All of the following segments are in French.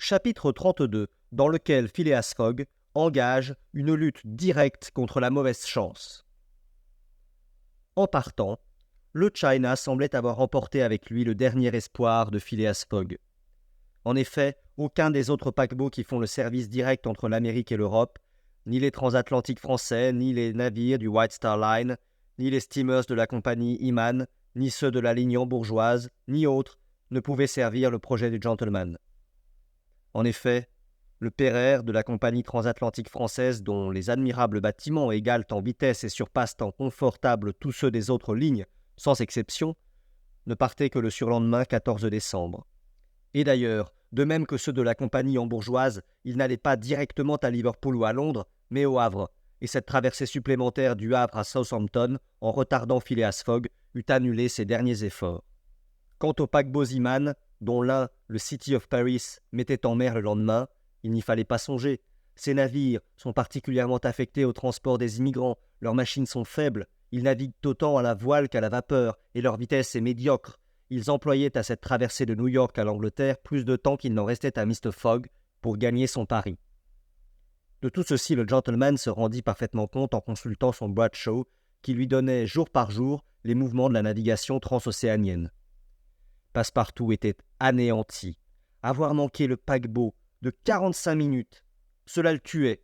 chapitre 32, dans lequel Phileas Fogg engage une lutte directe contre la mauvaise chance. En partant, le China semblait avoir emporté avec lui le dernier espoir de Phileas Fogg. En effet, aucun des autres paquebots qui font le service direct entre l'Amérique et l'Europe, ni les transatlantiques français, ni les navires du White Star Line, ni les steamers de la compagnie Iman, ni ceux de la ligne hambourgeoise, ni autres, ne pouvaient servir le projet du gentleman. En effet, le Pereire de la compagnie transatlantique française, dont les admirables bâtiments égalent en vitesse et surpassent en confortable tous ceux des autres lignes, sans exception, ne partait que le surlendemain 14 décembre. Et d'ailleurs, de même que ceux de la compagnie hambourgeoise, ils n'allaient pas directement à Liverpool ou à Londres, mais au Havre, et cette traversée supplémentaire du Havre à Southampton, en retardant Phileas Fogg, eût annulé ses derniers efforts. Quant aux paquebots Iman, dont l'un, le City of Paris, mettait en mer le lendemain, il n'y fallait pas songer. Ces navires sont particulièrement affectés au transport des immigrants, leurs machines sont faibles, ils naviguent autant à la voile qu'à la vapeur, et leur vitesse est médiocre. Ils employaient à cette traversée de New York à l'Angleterre plus de temps qu'il n'en restait à Mr. Fogg pour gagner son pari. De tout ceci, le gentleman se rendit parfaitement compte en consultant son Bradshaw, qui lui donnait jour par jour les mouvements de la navigation transocéanienne. Passepartout était anéanti. Avoir manqué le paquebot de 45 minutes, cela le tuait.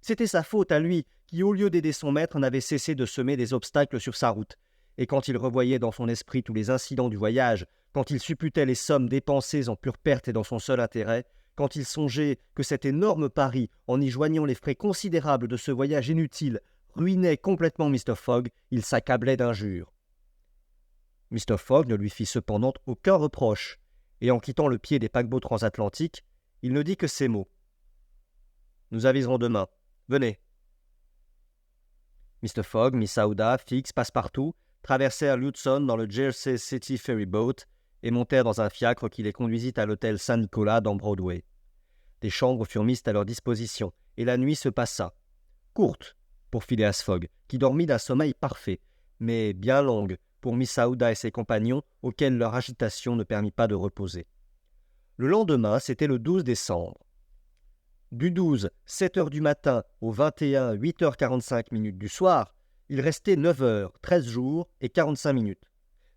C'était sa faute à lui, qui au lieu d'aider son maître n'avait cessé de semer des obstacles sur sa route. Et quand il revoyait dans son esprit tous les incidents du voyage, quand il supputait les sommes dépensées en pure perte et dans son seul intérêt, quand il songeait que cet énorme pari, en y joignant les frais considérables de ce voyage inutile, ruinait complètement Mr. Fogg, il s'accablait d'injures. Mr. Fogg ne lui fit cependant aucun reproche, et en quittant le pied des paquebots transatlantiques, il ne dit que ces mots. « Nous aviserons demain. Venez. » Mr. Fogg, Miss Aouda, Fix, Passepartout traversèrent l'Hudson dans le Jersey City Ferry Boat et montèrent dans un fiacre qui les conduisit à l'hôtel Saint-Nicolas dans Broadway. Des chambres furent mises à leur disposition, et la nuit se passa. Courte pour Phileas Fogg, qui dormit d'un sommeil parfait, mais bien longue pour Miss Aouda et ses compagnons, auxquels leur agitation ne permit pas de reposer. Le lendemain, c'était le 12 décembre. Du 12, 7 heures du matin au 21, 8h45 du soir, il restait 9 heures, 13 jours et 45 minutes.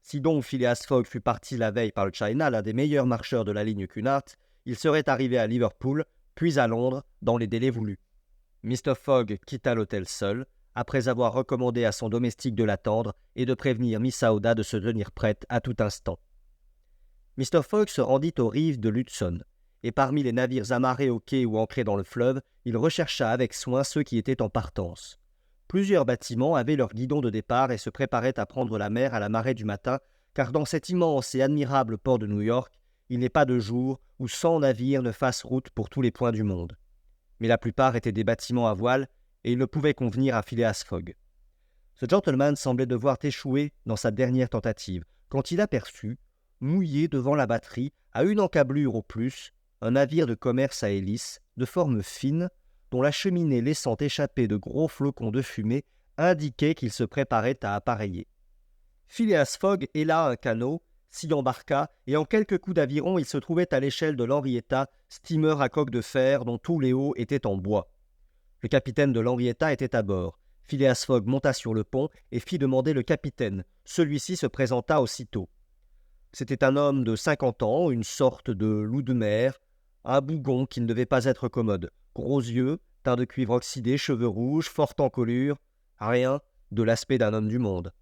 Si donc Phileas Fogg fut parti la veille par le China, l'un des meilleurs marcheurs de la ligne Cunard, il serait arrivé à Liverpool, puis à Londres, dans les délais voulus. Mr. Fogg quitta l'hôtel seul, après avoir recommandé à son domestique de l'attendre et de prévenir Miss Aouda de se tenir prête à tout instant. Mr. Fogg se rendit aux rives de l'Hudson, et parmi les navires amarrés au quai ou ancrés dans le fleuve, il rechercha avec soin ceux qui étaient en partance. Plusieurs bâtiments avaient leur guidon de départ et se préparaient à prendre la mer à la marée du matin, car dans cet immense et admirable port de New York, il n'est pas de jour où 100 navires ne fassent route pour tous les points du monde. Mais la plupart étaient des bâtiments à voile, et ils ne pouvaient convenir à Phileas Fogg. Ce gentleman semblait devoir échouer dans sa dernière tentative, quand il aperçut, mouillé devant la batterie, à une encablure au plus, un navire de commerce à hélice, de forme fine, dont la cheminée laissant échapper de gros flocons de fumée indiquait qu'il se préparait à appareiller. Phileas Fogg héla un canot, s'y embarqua, et en quelques coups d'aviron il se trouvait à l'échelle de l'Henrietta, steamer à coque de fer dont tous les hauts étaient en bois. Le capitaine de l'Henrietta était à bord. Phileas Fogg monta sur le pont et fit demander le capitaine. Celui-ci se présenta aussitôt. C'était un homme de 50 ans, une sorte de loup de mer, un bougon qui ne devait pas être commode, gros yeux, teint de cuivre oxydé, cheveux rouges, fort encolure, rien de l'aspect d'un homme du monde.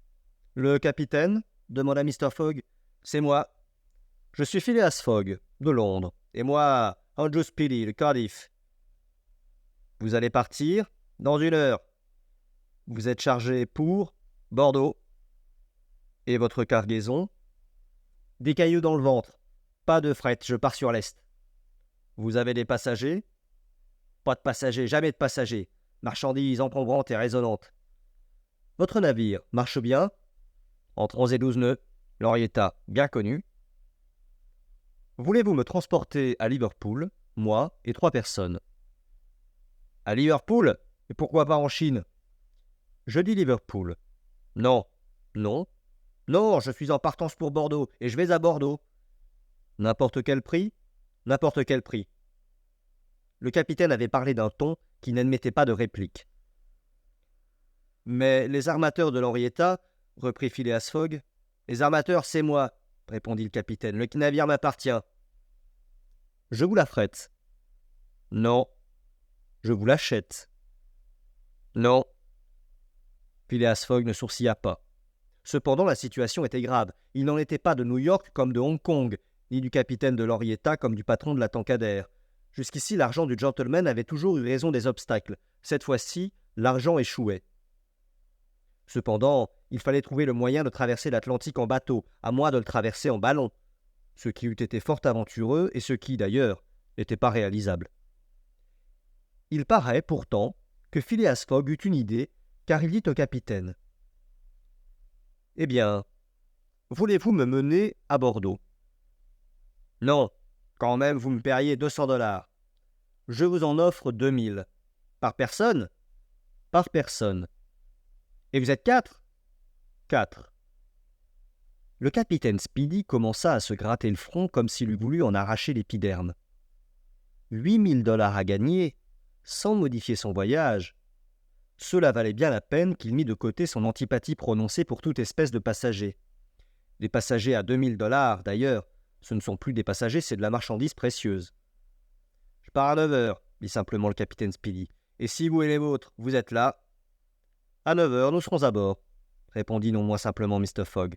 « Le capitaine » demanda Mr. Fogg. « C'est moi. Je suis Phileas Fogg, de Londres, et moi, Andrew Speedy, de Cardiff. Vous allez partir dans 1 heure. Vous êtes chargé pour Bordeaux. Et votre cargaison ? Des cailloux dans le ventre. Pas de fret, je pars sur l'est. Vous avez des passagers ? Pas de passagers, jamais de passagers. Marchandises encombrantes et résonnantes. Votre navire marche bien ? Entre 11 et 12 nœuds. L'Henrietta, bien connu. Voulez-vous me transporter à Liverpool, moi et 3 personnes ? À Liverpool ? Et pourquoi pas en Chine ? Je dis Liverpool. Non, non, non, je suis en partance pour Bordeaux, et je vais à Bordeaux. N'importe quel prix ? N'importe quel prix. Le capitaine avait parlé d'un ton qui n'admettait pas de réplique. « Mais les armateurs de l'Henrietta, reprit Phileas Fogg. « Les armateurs, c'est moi, répondit le capitaine. Le navire m'appartient. Je vous l'affrète. Non. Je vous l'achète. Non. Phileas Fogg ne sourcilla pas. Cependant, la situation était grave. Il n'en était pas de New York comme de Hong Kong, ni du capitaine de l'Henrietta comme du patron de la Tankadère. Jusqu'ici, l'argent du gentleman avait toujours eu raison des obstacles. Cette fois-ci, l'argent échouait. Cependant, il fallait trouver le moyen de traverser l'Atlantique en bateau, à moins de le traverser en ballon, ce qui eût été fort aventureux et ce qui, d'ailleurs, n'était pas réalisable. Il paraît, pourtant, que Phileas Fogg eut une idée, car il dit au capitaine : « Eh bien, voulez-vous me mener à Bordeaux ? » ?»« Non, quand même vous me paieriez 200 $. Je vous en offre 2000. Par personne ? Par personne. Et vous êtes 4 ? 4. Le capitaine Speedy commença à se gratter le front comme s'il eût voulu en arracher l'épiderme. 8 000 $ à gagner, sans modifier son voyage. Cela valait bien la peine qu'il mît de côté son antipathie prononcée pour toute espèce de passagers. Les passagers à 2 000 $, d'ailleurs, ce ne sont plus des passagers, c'est de la marchandise précieuse. « Je pars à 9 heures, dit simplement le capitaine Speedy. « Et si vous et les vôtres, vous êtes là ?»« À 9 heures, nous serons à bord, » répondit non moins simplement Mr. Fogg.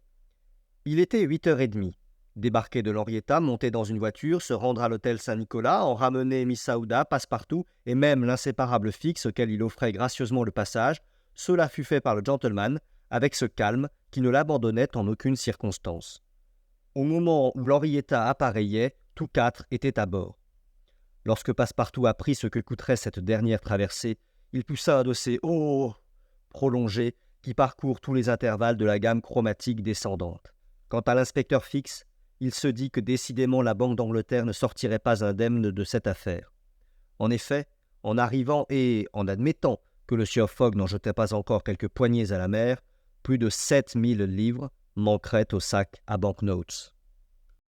Il était 8h30. Débarquer de l'Henrietta, monter dans une voiture, se rendre à l'hôtel Saint-Nicolas, en ramener Miss Aouda, Passepartout, et même l'inséparable Fix auquel il offrait gracieusement le passage, cela fut fait par le gentleman, avec ce calme qui ne l'abandonnait en aucune circonstance. Au moment où l'Henrietta appareillait, tous 4 étaient à bord. Lorsque Passepartout apprit ce que coûterait cette dernière traversée, il poussa un de ces « oh » prolongés qui parcourent tous les intervalles de la gamme chromatique descendante. Quant à l'inspecteur Fix, il se dit que décidément la Banque d'Angleterre ne sortirait pas indemne de cette affaire. En effet, en arrivant et en admettant que le sieur Fogg n'en jetait pas encore quelques poignées à la mer, plus de 7 000 livres manqueraient au sac à banknotes.